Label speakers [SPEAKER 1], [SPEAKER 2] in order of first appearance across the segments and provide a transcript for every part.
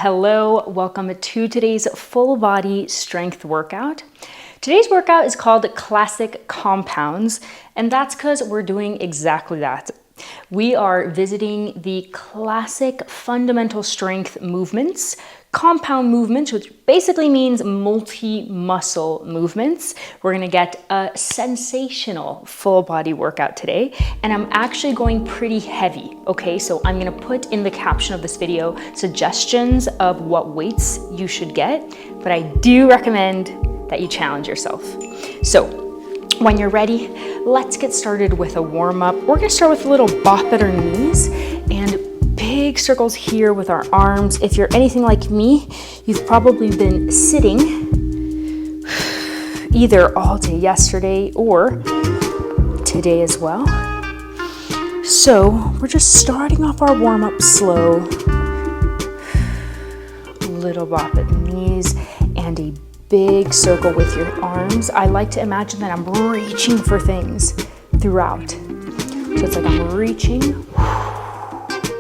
[SPEAKER 1] Hello, welcome to today's full body strength workout. Today's workout is called Classic Compounds, and that's because we're doing exactly that. We are visiting the classic fundamental strength movements, compound movements, which basically means multi-muscle movements. We're gonna get a sensational full body workout today, and I'm actually going pretty heavy, okay? So I'm gonna put in the caption of this video suggestions of what weights you should get, but I do recommend that you challenge yourself. So when you're ready, let's get started with a warm-up. We're gonna start with a little bop at our knees and big circles here with our arms. If you're anything like me, you've probably been sitting either all day yesterday or today as well. So we're just starting off our warm-up slow. Little bop at the knees and a big circle with your arms. I like to imagine that I'm reaching for things throughout. So it's like I'm reaching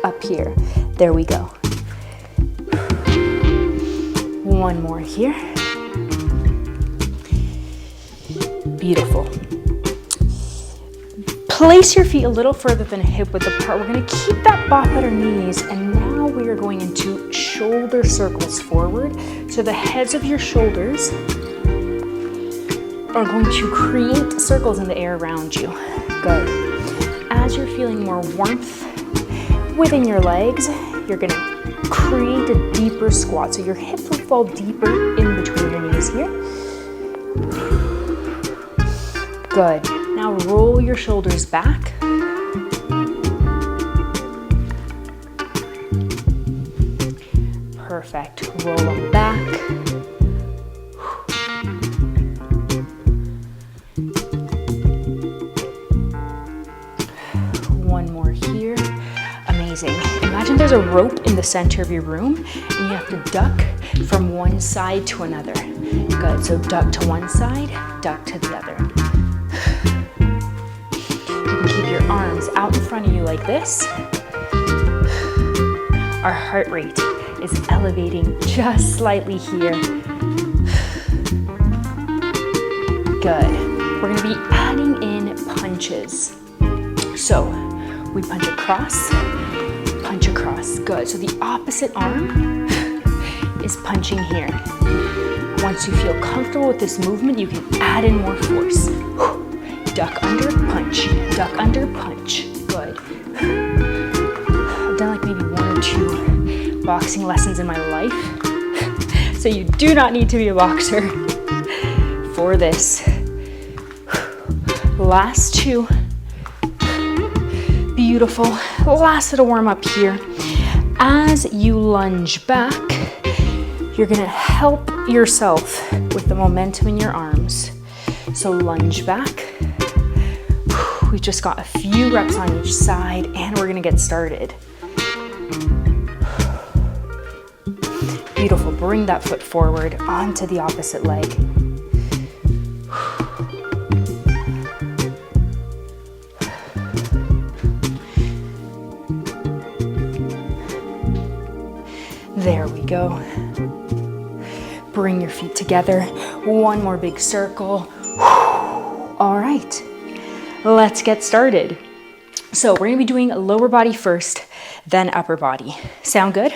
[SPEAKER 1] up here. There we go. One more here. Beautiful. Place your feet a little further than hip width apart. We're going to keep that bop at our knees, and now we are going into shoulder circles forward. So the heads of your shoulders are going to create circles in the air around you. Good. As you're feeling more warmth within your legs, you're going to create a deeper squat. So your hips will fall deeper in between your knees here. Good. Now roll your shoulders back. Perfect. Roll them back. One more here. Amazing. Imagine there's a rope in the center of your room and you have to duck from one side to another. Good. So duck to one side, duck to the other. Keep your arms out in front of you like this. Our heart rate is elevating just slightly here. Good. We're going to be adding in punches. So we punch across, punch across. Good. So the opposite arm is punching here. Once you feel comfortable with this movement, you can add in more force. Duck under, punch, duck under, punch. Good. I've done like maybe 1 or 2 boxing lessons in my life. So you do not need to be a boxer for this. Last 2. Beautiful. Last little warm up here. As you lunge back, you're gonna help yourself with the momentum in your arms. So lunge back. We've just got a few reps on each side and we're gonna get started. Beautiful, bring that foot forward onto the opposite leg. There we go. Bring your feet together. One more big circle. All right. Let's get started. So we're gonna be doing lower body first, then upper body. Sound good?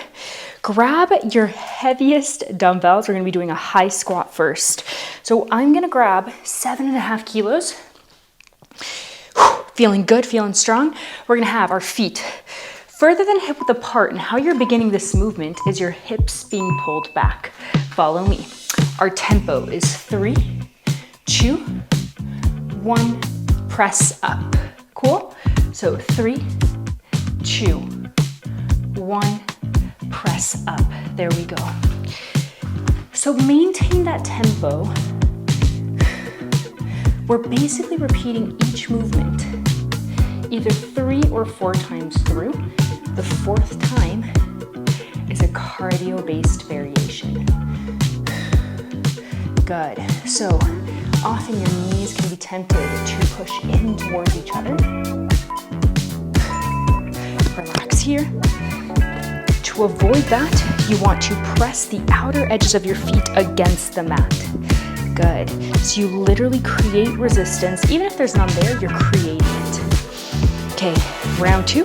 [SPEAKER 1] Grab your heaviest dumbbells. We're gonna be doing a high squat first. So I'm gonna grab 7.5 kilos. Feeling good, feeling strong. We're gonna have our feet further than hip width apart, and how you're beginning this movement is your hips being pulled back. Follow me. Our tempo is 3, 2, 1, press up. Cool? So 3, 2, 1, press up. There we go. So maintain that tempo. We're basically repeating each movement either 3 or 4 times through. The 4th time is a cardio-based variation. Good. So often your knees can be tempted to push in towards each other. Relax here. To avoid that, you want to press the outer edges of your feet against the mat. Good. So you literally create resistance. Even if there's none there, you're creating it. Okay, round 2,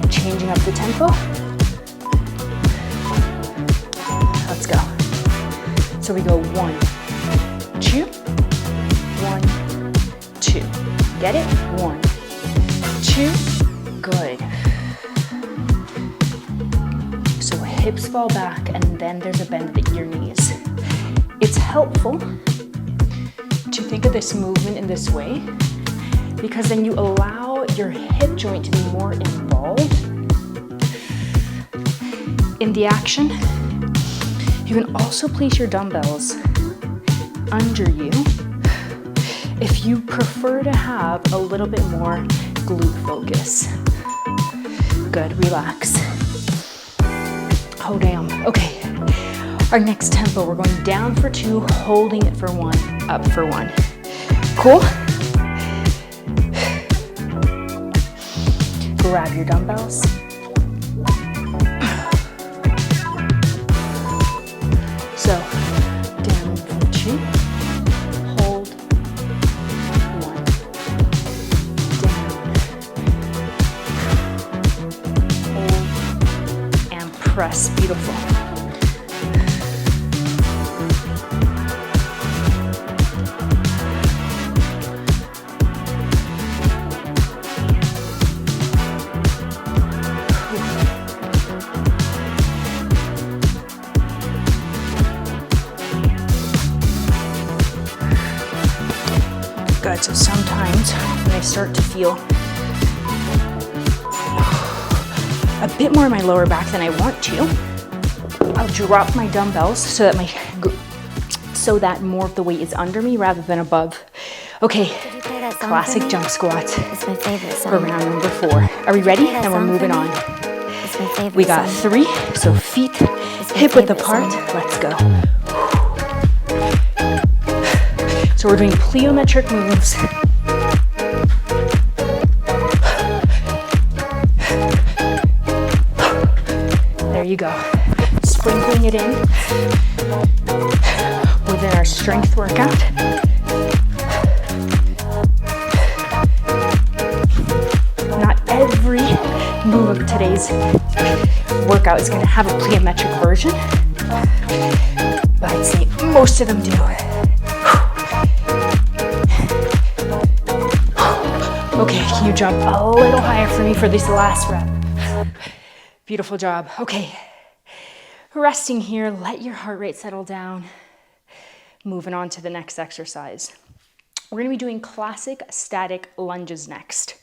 [SPEAKER 1] changing up the tempo. Let's go. So we go 1, 2, 1, 2. Get it? 1, 2. Good. So hips fall back and then there's a bend at your knees. It's helpful to think of this movement in this way because then you allow your hip joint to be more involved in the action. You can also place your dumbbells under you if you prefer to have a little bit more glute focus. Good, relax. Oh damn, okay. Our next tempo, we're going down for 2, holding it for 1, up for 1. Cool? Grab your dumbbells. So, down for 2, hold, 1, down, hold, and press, beautiful. Good, so sometimes when I start to feel a bit more in my lower back than I want to, I'll drop my dumbbells so that more of the weight is under me rather than above. Okay, classic jump squats for round number 4. Are we ready? Then we're moving on. We got 3, so feet hip width apart. Let's go. So we're doing plyometric moves. There you go. Sprinkling it in within our strength workout. Not every move of today's workout is going to have a plyometric version, but I'd say most of them do. Okay, can you jump a little higher for me for this last rep? Beautiful job. Okay, resting here, let your heart rate settle down. Moving on to the next exercise. We're gonna be doing classic static lunges next.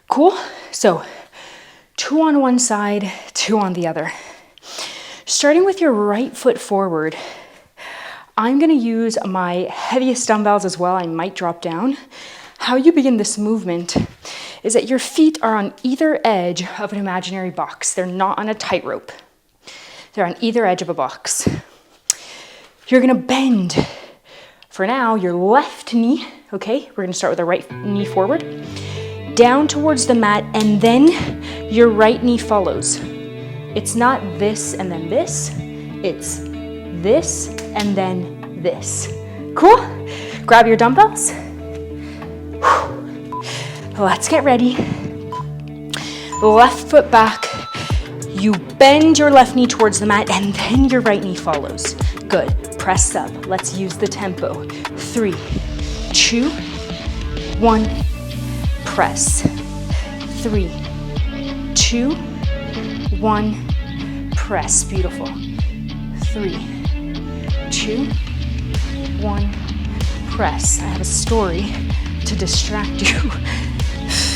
[SPEAKER 1] Cool? So 2 on one side, 2 on the other. Starting with your right foot forward, I'm gonna use my heaviest dumbbells as well. I might drop down. How you begin this movement is that your feet are on either edge of an imaginary box. They're not on a tightrope. They're on either edge of a box. You're gonna bend, for now, your left knee, okay? We're gonna start with the right knee forward, down towards the mat, and then your right knee follows. It's not this and then this, it's this and then this. Cool? Grab your dumbbells. Let's get ready. Left foot back. You bend your left knee towards the mat and then your right knee follows. Good. Press up. Let's use the tempo. 3, 2, 1. Press. 3, 2, 1. Press. Beautiful. 3, 2, 1. Press. I have a story to distract you.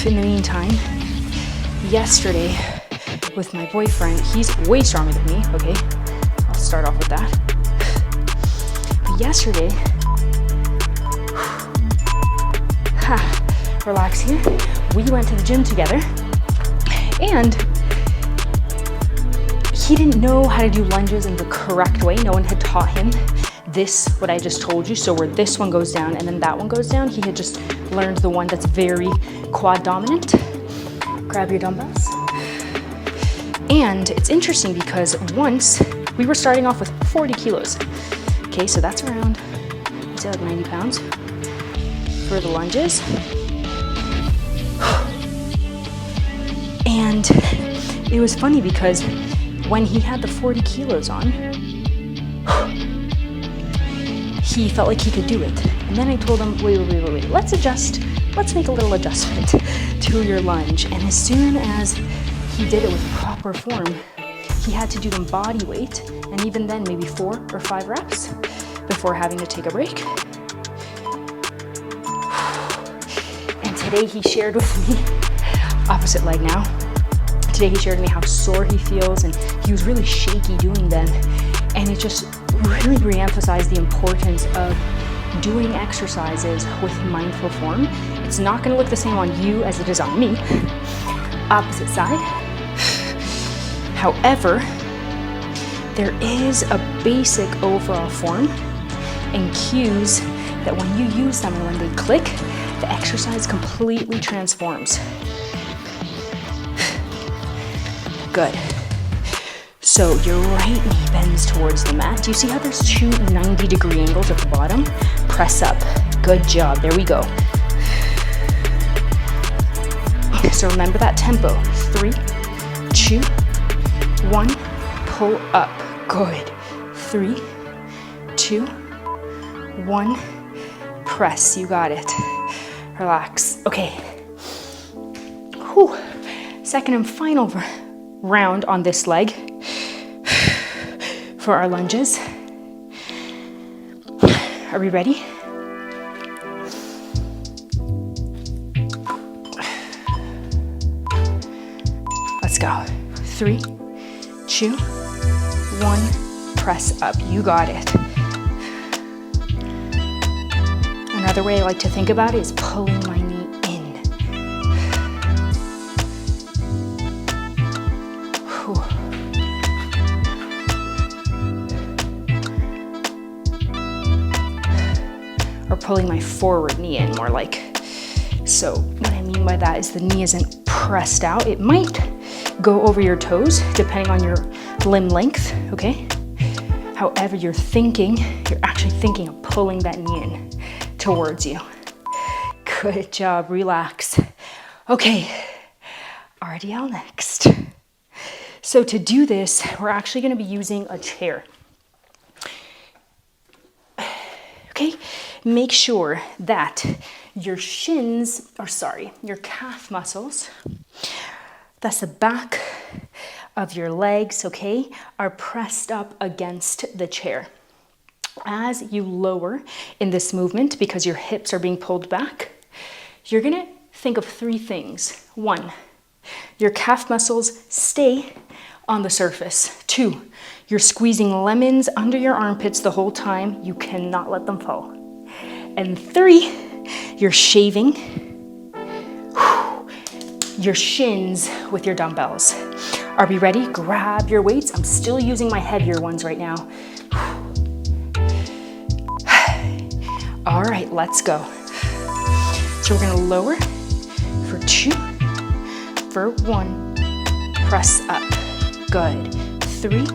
[SPEAKER 1] In the meantime, yesterday with my boyfriend, he's way stronger than me, okay? I'll start off with that. But yesterday, relax here, we went to the gym together and he didn't know how to do lunges in the correct way. No one had taught him this, what I just told you. So where this one goes down and then that one goes down, he had just learned the one that's very quad dominant. Grab your dumbbells. And it's interesting because once we were starting off with 40 kilos. Okay, so that's around, I'd say like 90 pounds for the lunges. And it was funny because when he had the 40 kilos on, he felt like he could do it. And then I told him, wait, let's adjust. Let's make a little adjustment to your lunge. And as soon as he did it with proper form, he had to do them body weight, and even then maybe 4 or 5 reps before having to take a break. And today he shared with me, opposite leg now, today he shared with me how sore he feels, and he was really shaky doing them. And it just really re-emphasized the importance of doing exercises with mindful form. It's not gonna look the same on you as it is on me. Opposite side. However, there is a basic overall form and cues that when you use them and when they click, the exercise completely transforms. Good. So your right knee bends towards the mat. Do you see how there's 2 90-degree angles at the bottom? Press up. Good job. There we go. So remember that tempo. 3, 2, 1. Pull up. Good. 3, 2, 1. Press. You got it. Relax. Okay. Whew. Second and final round on this leg for our lunges. Are we ready? Let's go. 3, 2, 1. Press up. You got it. Another way I like to think about it is pulling my knee in. Whew. Or pulling my forward knee in, more like. So what I mean by that is the knee isn't pressed out. It might go over your toes depending on your limb length, okay? However, you're actually thinking of pulling that knee in towards you. Good job, relax. Okay, RDL next. So to do this, we're actually gonna be using a chair. Okay, make sure that your your calf muscles, that's the back of your legs, okay, are pressed up against the chair. As you lower in this movement, because your hips are being pulled back, you're gonna think of 3 things. 1, your calf muscles stay on the surface. 2, you're squeezing lemons under your armpits the whole time. You cannot let them fall. And 3, you're shaving your shins with your dumbbells. Are we ready? Grab your weights. I'm still using my heavier ones right now. All right, let's go. So we're gonna lower for 2, for 1, press up. Good. 3,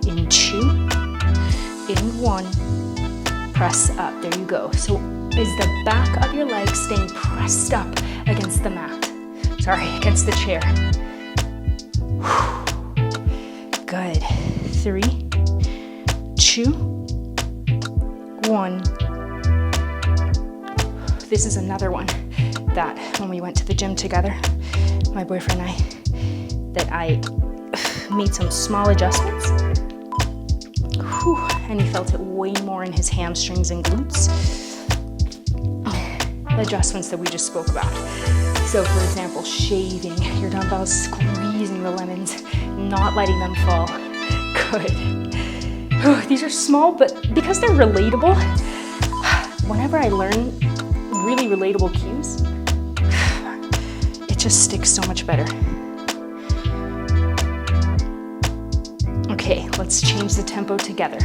[SPEAKER 1] in 2, in 1, press up. There you go. So is the back of your leg staying pressed up against the mat? Sorry, against the chair. Good. 3, 2, 1. This is another one that when we went to the gym together, my boyfriend and I, that I made some small adjustments. And he felt it way more in his hamstrings and glutes. The adjustments that we just spoke about. So for example, shaving your dumbbells, squeezing the lemons, not letting them fall. Good. These are small, but because they're relatable, whenever I learn really relatable cues, it just sticks so much better. Okay, let's change the tempo together.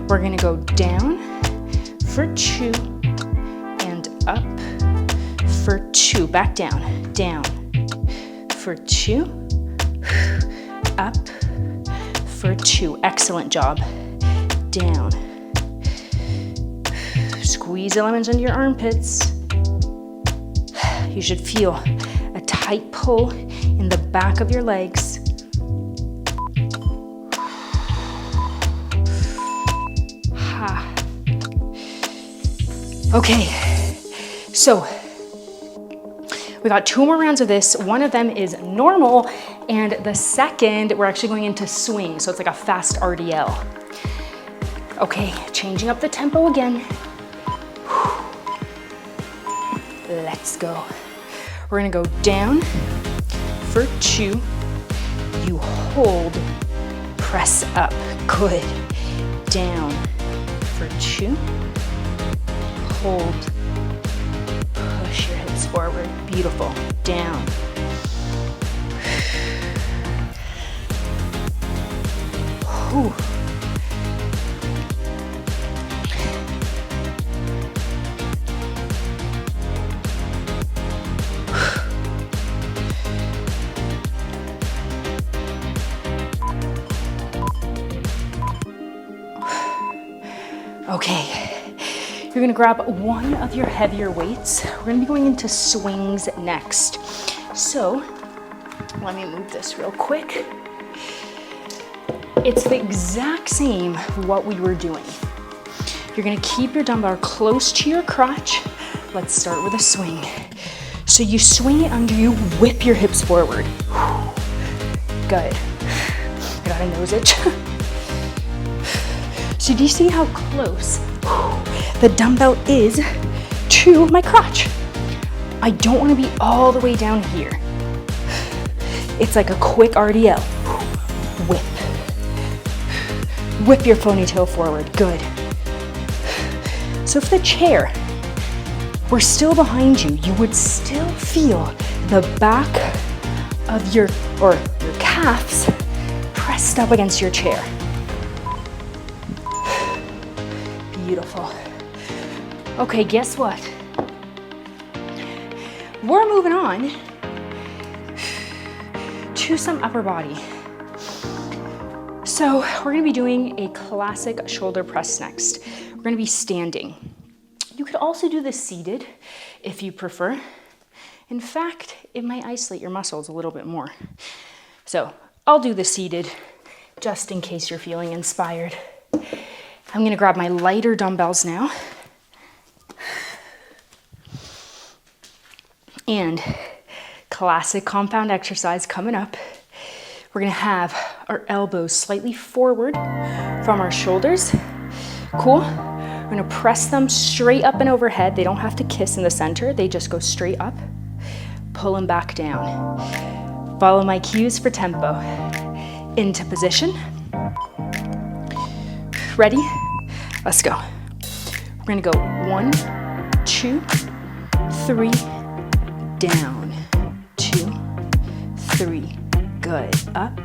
[SPEAKER 1] We're gonna go down for 2 and up for 2. Back down, down for 2, up for 2. Excellent job. Down. Squeeze the lemons into your armpits. You should feel a tight pull in the back of your legs. Okay, so we got 2 more rounds of this. One of them is normal, and the second, we're actually going into swing, so it's like a fast RDL. Okay, changing up the tempo again. Let's go. We're gonna go down for 2. You hold, press up. Good. Down for 2. Hold. Push your hips forward. Beautiful. Down. Whew. Okay, you're gonna grab one of your heavier weights. We're gonna be going into swings next. So, let me move this real quick. It's the exact same what we were doing. You're gonna keep your dumbbell close to your crotch. Let's start with a swing. So you swing it under you, whip your hips forward. Good. I got a nose itch. So do you see how close the dumbbell is to my crotch? I don't want to be all the way down here. It's like a quick RDL. Whip. Whip your ponytail forward. Good. So if the chair were still behind you, you would still feel the back of your calves pressed up against your chair. Beautiful. Okay, guess what? We're moving on to some upper body. So we're gonna be doing a classic shoulder press next. We're gonna be standing. You could also do this seated if you prefer. In fact, it might isolate your muscles a little bit more. So I'll do the seated just in case you're feeling inspired. I'm gonna grab my lighter dumbbells now. And classic compound exercise coming up. We're gonna have our elbows slightly forward from our shoulders. Cool. We're gonna press them straight up and overhead. They don't have to kiss in the center. They just go straight up. Pull them back down. Follow my cues for tempo. Into position. Ready? Let's go. We're gonna go 1, 2, 3, down, 2, 3, good, up,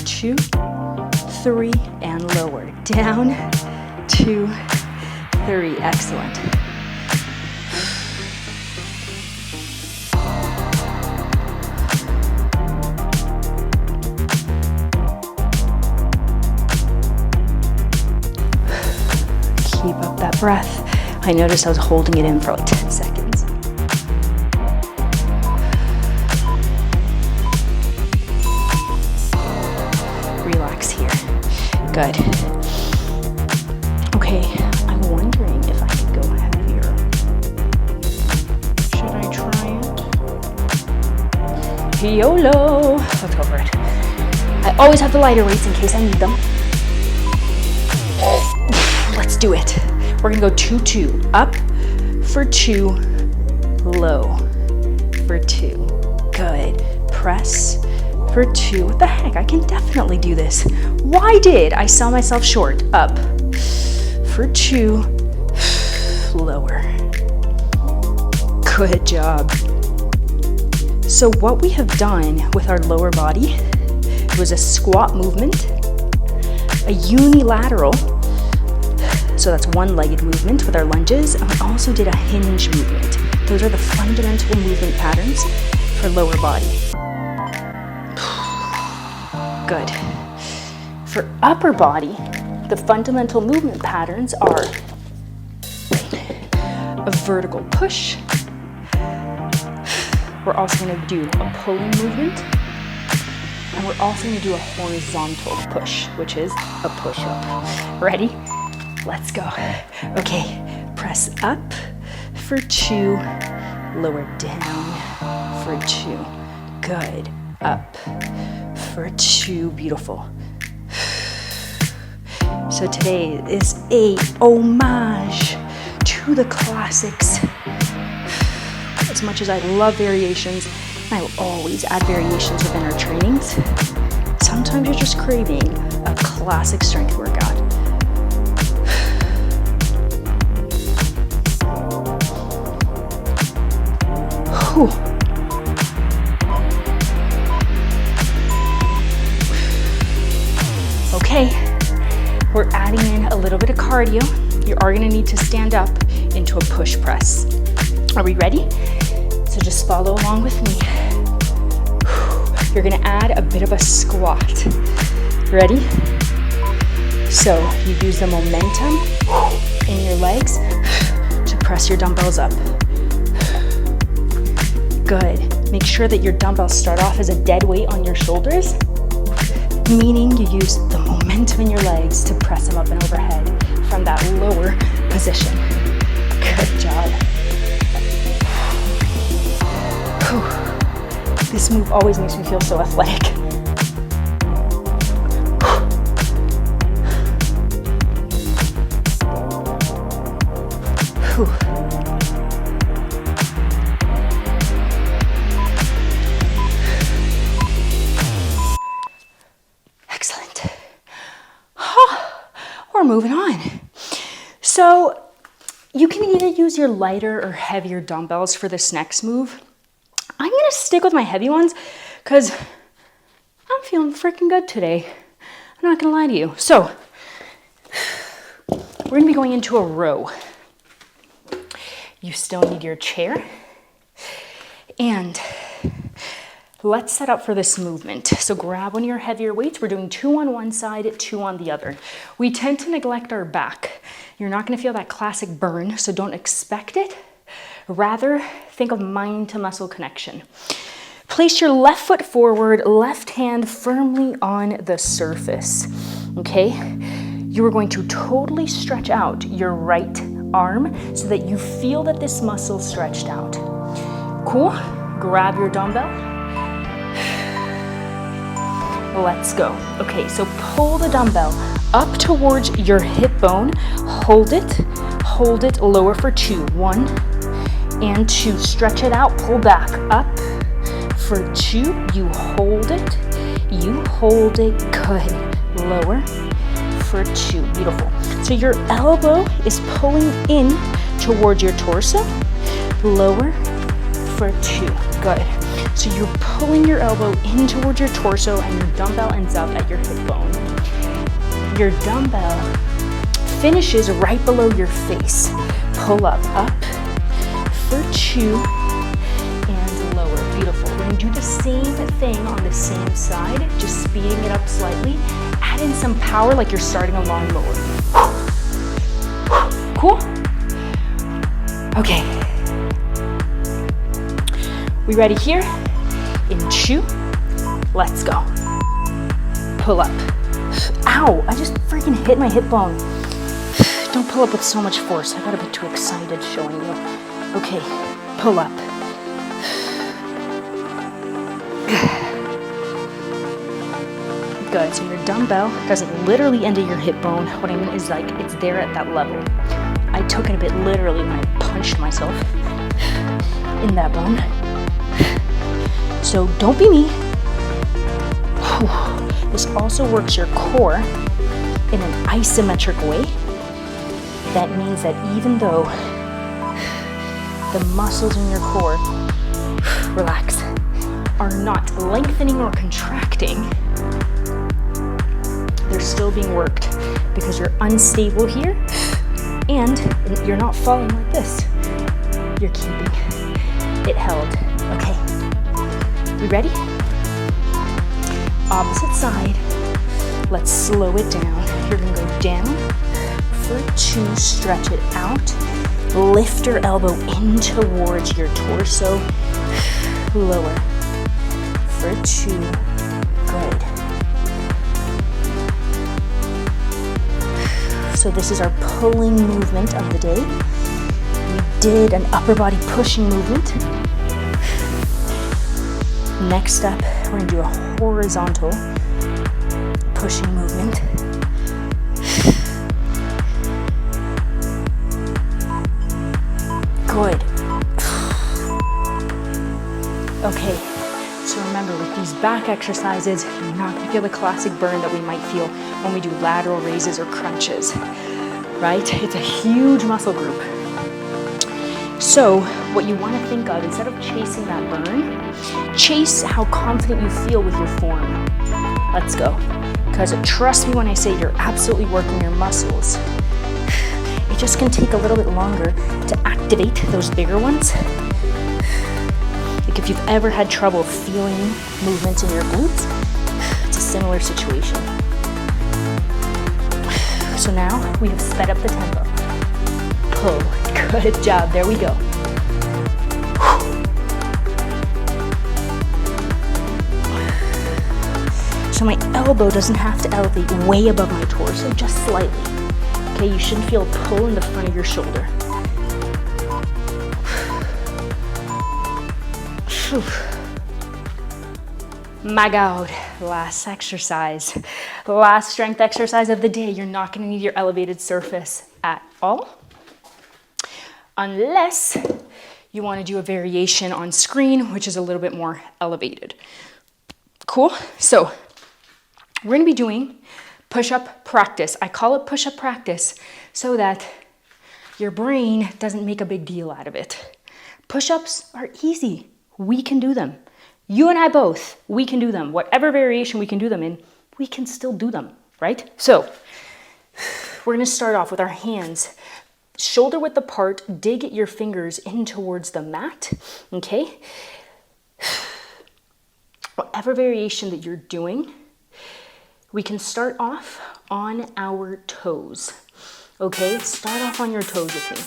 [SPEAKER 1] 2, 3, and lower, down, 2, 3, excellent. Keep up that breath. I noticed I was holding it in for like 10 seconds. Relax here. Good. Okay, I'm wondering if I could go heavier. Should I try it? YOLO! Let's go for it. I always have the lighter weights in case I need them. Let's do it. We're gonna go 2-2. Up for 2, low for 2. Good. Press for 2. What the heck? I can definitely do this. Why did I sell myself short? Up for 2, lower. Good job. So what we have done with our lower body was a squat movement, a unilateral, so that's one-legged movement with our lunges, and we also did a hinge movement. Those are the fundamental movement patterns for lower body. Good. For upper body, the fundamental movement patterns are a vertical push. We're also going to do a pulling movement. And we're also going to do a horizontal push, which is a push-up. Ready? Let's go. Okay, press up for 2, lower down for 2. Good. Up for 2. Beautiful. So today is a homage to the classics. As much as I love variations, I will always add variations within our trainings. Sometimes you're just craving a classic strength workout. Whew. Okay, we're adding in a little bit of cardio. You are gonna need to stand up into a push press. Are we ready? So just follow along with me. You're gonna add a bit of a squat. Ready? So you use the momentum in your legs to press your dumbbells up. Good. Make sure that your dumbbells start off as a dead weight on your shoulders, meaning you use the momentum in your legs to press them up and overhead from that lower position. Good job. Whew. This move always makes me feel so athletic. Whew. Excellent. We're moving on. So you can either use your lighter or heavier dumbbells for this next move. I'm gonna stick with my heavy ones because I'm feeling freaking good today. I'm not gonna lie to you. So we're gonna be going into a row. You still need your chair. And let's set up for this movement. So grab one of your heavier weights. We're doing 2 on one side, 2 on the other. We tend to neglect our back. You're not gonna feel that classic burn, so don't expect it. Rather, think of mind to muscle connection. Place your left foot forward, left hand firmly on the surface, okay? You are going to totally stretch out your right arm so that you feel that this muscle stretched out. Cool? Grab your dumbbell. Let's go. Okay, so pull the dumbbell up towards your hip bone. Hold it, lower for 2. 1 and 2. Stretch it out, pull back, up for 2. You hold it, good. Lower for 2, beautiful. So your elbow is pulling in towards your torso, lower for 2, good. So you're pulling your elbow in towards your torso and your dumbbell ends up at your hip bone. Your dumbbell finishes right below your face. Pull up for 2 and lower, beautiful. We're gonna do the same thing on the same side, just speeding it up slightly. Add in some power like you're starting a lawnmower. Cool? Okay. We ready here? In 2, let's go. Pull up. Ow, I just freaking hit my hip bone. Don't pull up with so much force. I got a bit too excited showing you. Okay, pull up. Good, so your dumbbell doesn't literally end at your hip bone. What I mean is like, it's there at that level. I took it a bit literally when I punched myself in that bone. So don't be me. This also works your core in an isometric way. That means that even though the muscles in your core, relax, are not lengthening or contracting, they're still being worked because you're unstable here and you're not falling like this. You're keeping it held. Okay, we ready? Opposite side. Let's slow it down. You're gonna go down for 2, stretch it out. Lift your elbow in towards your torso. Lower for 2. Good. So this is our pulling movement of the day. We did an upper body pushing movement. Next up, we're gonna do a horizontal pushing movement. Good. Okay, so remember with these back exercises, you're not gonna feel the classic burn that we might feel when we do lateral raises or crunches, right? It's a huge muscle group. So what you wanna think of, instead of chasing that burn, chase how confident you feel with your form. Let's go. Because trust me when I say you're absolutely working your muscles. It just can take a little bit longer to activate those bigger ones. Like if you've ever had trouble feeling movements in your glutes, it's a similar situation. So now we have sped up the tempo. Pull. Good job. There we go. So my elbow doesn't have to elevate way above my torso, just slightly. Okay, you shouldn't feel a pull in the front of your shoulder. My God, last exercise. Last strength exercise of the day. You're not gonna need your elevated surface at all, unless you wanna do a variation on screen, which is a little bit more elevated. Cool, so we're gonna be doing push-up practice. I call it push-up practice so that your brain doesn't make a big deal out of it. Push-ups are easy. We can do them. You and I both, we can do them. Whatever variation we can do them in, we can still do them, right? So we're gonna start off with our hands shoulder width apart. Dig your fingers in towards the mat, okay? Whatever variation that you're doing, we can start off on our toes, okay? Start off on your toes with me.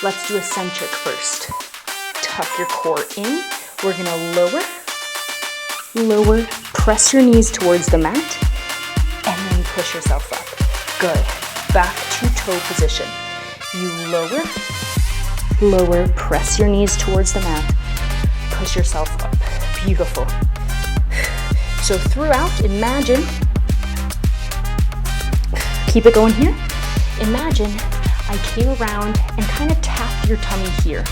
[SPEAKER 1] Let's do eccentric first. Tuck your core in. We're gonna lower, press your knees towards the mat, and then push yourself up. Good. Back to toe position. You lower, press your knees towards the mat, push yourself up. Beautiful. So throughout, imagine, keep it going here. Imagine I came around and kind of tapped your tummy here.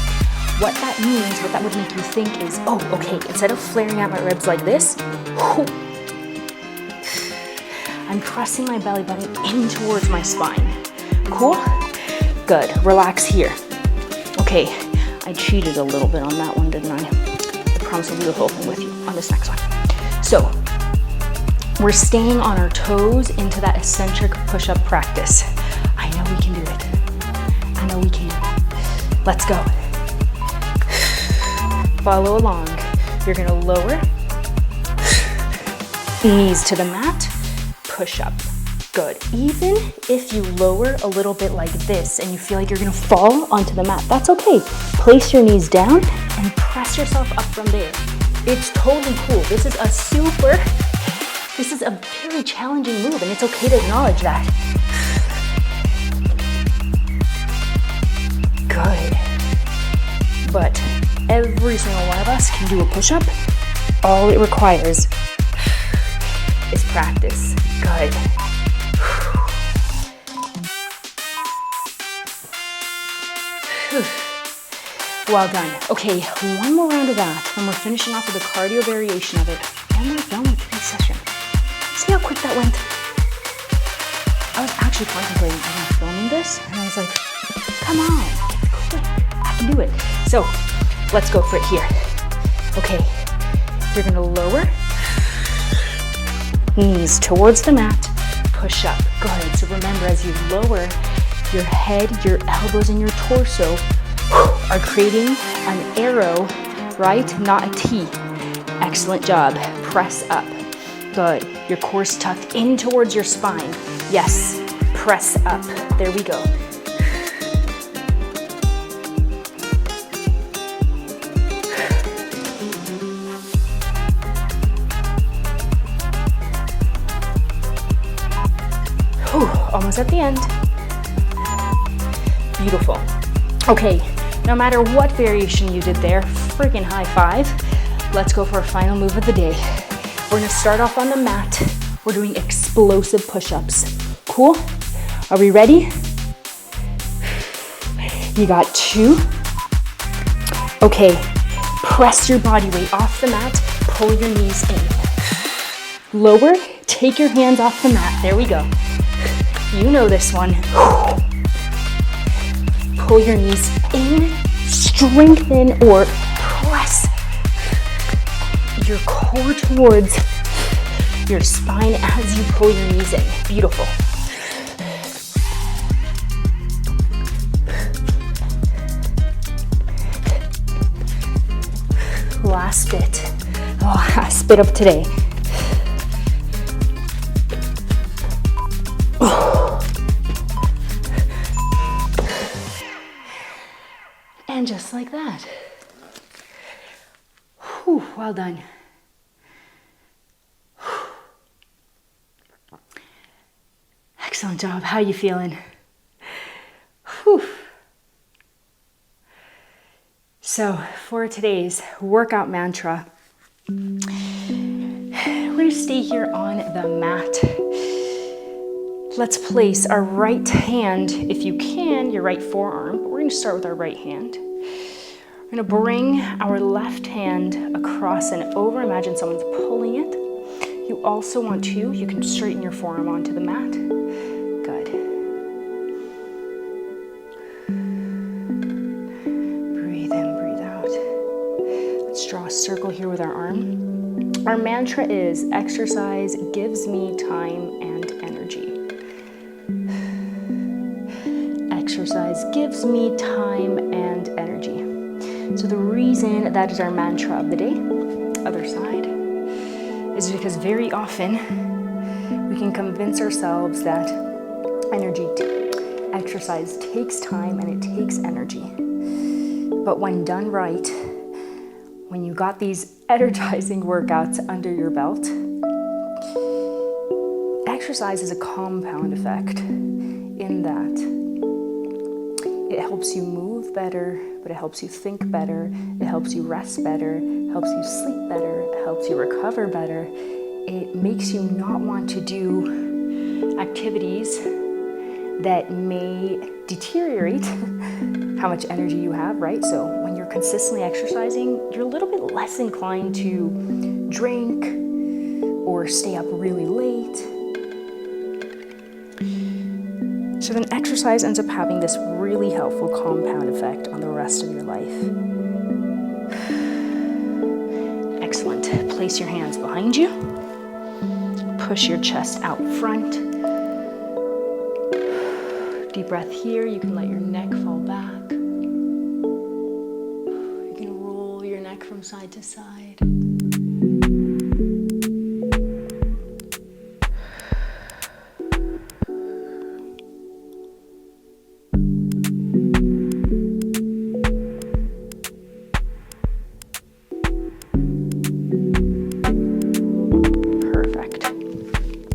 [SPEAKER 1] What that means, what that would make you think is, oh, okay, instead of flaring out my ribs like this, I'm pressing my belly button in towards my spine. Cool? Good. Relax here. Okay, I cheated a little bit on that one, didn't I? I promise I'll do the whole thing with you on this next one. So, we're staying on our toes into that eccentric push-up practice. I know we can do it. I know we can. Let's go. Follow along. You're gonna lower, knees to the mat, push up. Good. Even if you lower a little bit like this and you feel like you're gonna fall onto the mat, that's okay. Place your knees down and press yourself up from there. It's totally cool. This is a very challenging move, and it's okay to acknowledge that. Good. But every single one of us can do a push-up. All it requires is practice. Good. Well done. Okay, one more round of that, and we're finishing off with a cardio variation of it, and we're done with today's session. See how quick that went? I was actually contemplating filming this, and I was like, come on, it's quick, I can do it. So, let's go for it here. Okay, you're gonna lower, knees towards the mat, push up. Good. So remember, as you lower, your head, your elbows, and your torso are creating an arrow, right? Not a T. Excellent job. Press up. Good. Your core's tucked in towards your spine. Yes. Press up. There we go. Whew, almost at the end. Beautiful. Okay, no matter what variation you did there, freaking high five. Let's go for our final move of the day. We're gonna start off on the mat. We're doing explosive push-ups. Cool? Are we ready? You got 2. Okay, press your body weight off the mat, pull your knees in. Lower, take your hands off the mat. There we go. You know this one. Pull your knees in, strengthen or press your core towards your spine as you pull your knees in. Beautiful. Last bit. Last bit of today. And just like that. Whew, well done. Excellent job. How you feeling? Whew. So for today's workout mantra, we're going to stay here on the mat. Let's place our right hand, if you can, your right forearm, but we're going to start with our right hand. We're going to bring our left hand across and over. Imagine someone's pulling it. You also want to, you can straighten your forearm onto the mat. Good. Breathe in, breathe out. Let's draw a circle here with our arm. Our mantra is, exercise gives me time and energy. Exercise gives me time and energy. So the reason that is our mantra of the day, other side, is because very often we can convince ourselves that exercise takes time and it takes energy. But when done right, when you got these energizing workouts under your belt, exercise is a compound effect in that it helps you move better, but it helps you think better, it helps you rest better, helps you sleep better, it helps you recover better. It makes you not want to do activities that may deteriorate how much energy you have, right? So when you're consistently exercising, you're a little bit less inclined to drink or stay up really late. So then exercise ends up having this really helpful compound effect on the rest of your life. Excellent. Place your hands behind you. Push your chest out front. Deep breath here. You can let your neck fall back. You can roll your neck from side to side.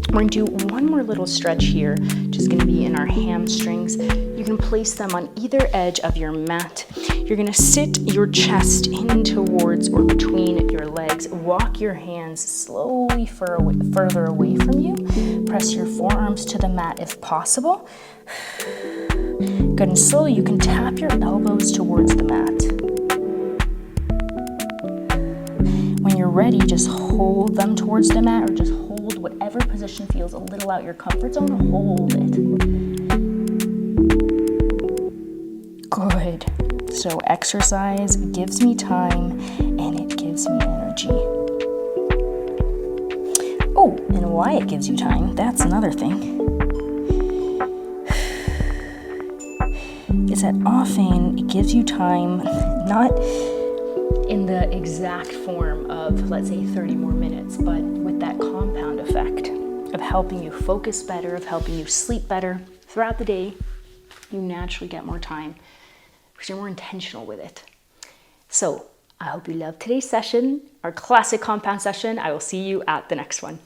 [SPEAKER 1] We're going to do one more little stretch here, which is going to be in our hamstrings. You can place them on either edge of your mat. You're going to sit your chest in towards or between your legs. Walk your hands slowly further away from you. Press your forearms to the mat if possible. Good, and slowly you can tap your elbows towards the mat. When you're ready, just hold them towards the mat or just hold whatever position feels a little out your comfort zone. Hold it. Good. So exercise gives me time and it gives me energy. Oh, and why it gives you time, that's another thing. Is that often it gives you time, not in the exact form of, let's say, 30 more minutes, but with that compound effect of helping you focus better, of helping you sleep better throughout the day. You naturally get more time because you're more intentional with it. So I hope you loved today's session, our classic compound session. I will see you at the next one.